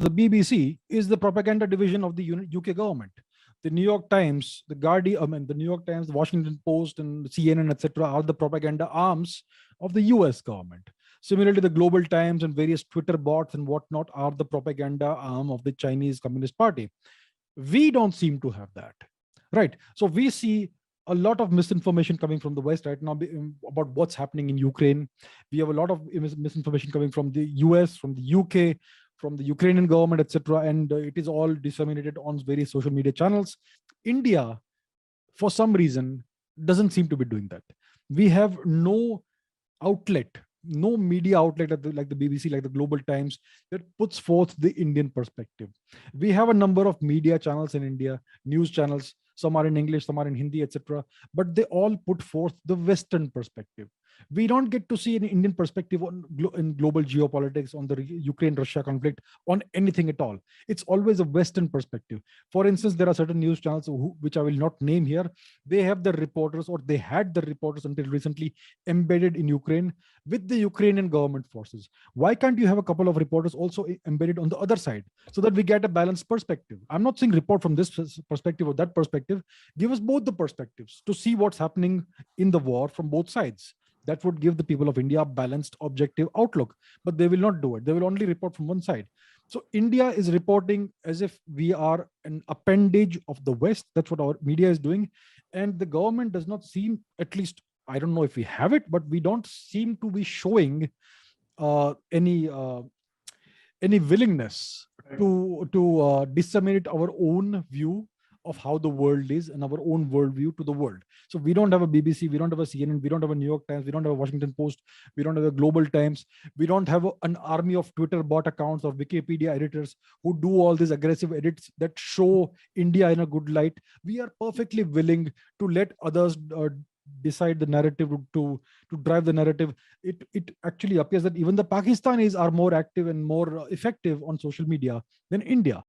The BBC is the propaganda division of the UK government. The New York Times, the Guardian, the New York Times, the Washington Post, and CNN, etc., are the propaganda arms of the US government. Similarly, the Global Times and various Twitter bots and whatnot are the propaganda arm of the Chinese Communist Party. We don't seem to have that, right? So we see a lot of misinformation coming from the West right now about what's happening in Ukraine. We have a lot of misinformation coming from the US, from the UK, from the Ukrainian government, etc. And it is all disseminated on various social media channels. India, for some reason, doesn't seem to be doing that. We have no outlet, no media outlet like the BBC, like the Global Times, that puts forth the Indian perspective. We have a number of media channels in India, news channels. Some are in English, some are in Hindi, etc. But they all put forth the Western perspective. We don't get to see an Indian perspective in global geopolitics, on the Ukraine-Russia conflict, on anything at all. It's always a Western perspective. For instance, there are certain news channels which I will not name here. They have the reporters, or they had the reporters until recently, embedded in Ukraine with the Ukrainian government forces. Why can't you have a couple of reporters also embedded on the other side, so that we get a balanced perspective? I'm not saying report from this perspective or that perspective. Give us both the perspectives to see what's happening in the war from both sides. That would give the people of India a balanced, objective outlook. But they will not do it. They will only report from one side. So India is reporting as if we are an appendage of the West. That's what our media is doing. And the government does not seem, at least, I don't know if we have it, but we don't seem to be showing any willingness to disseminate our own view of how the world is and our own worldview to the world. So we don't have a BBC, we don't have a CNN, we don't have a New York Times, we don't have a Washington Post, we don't have a Global Times, we don't have an army of Twitter bot accounts or Wikipedia editors who do all these aggressive edits that show India in a good light. We are perfectly willing to let others decide the narrative, to drive the narrative. It actually appears that even the Pakistanis are more active and more effective on social media than India.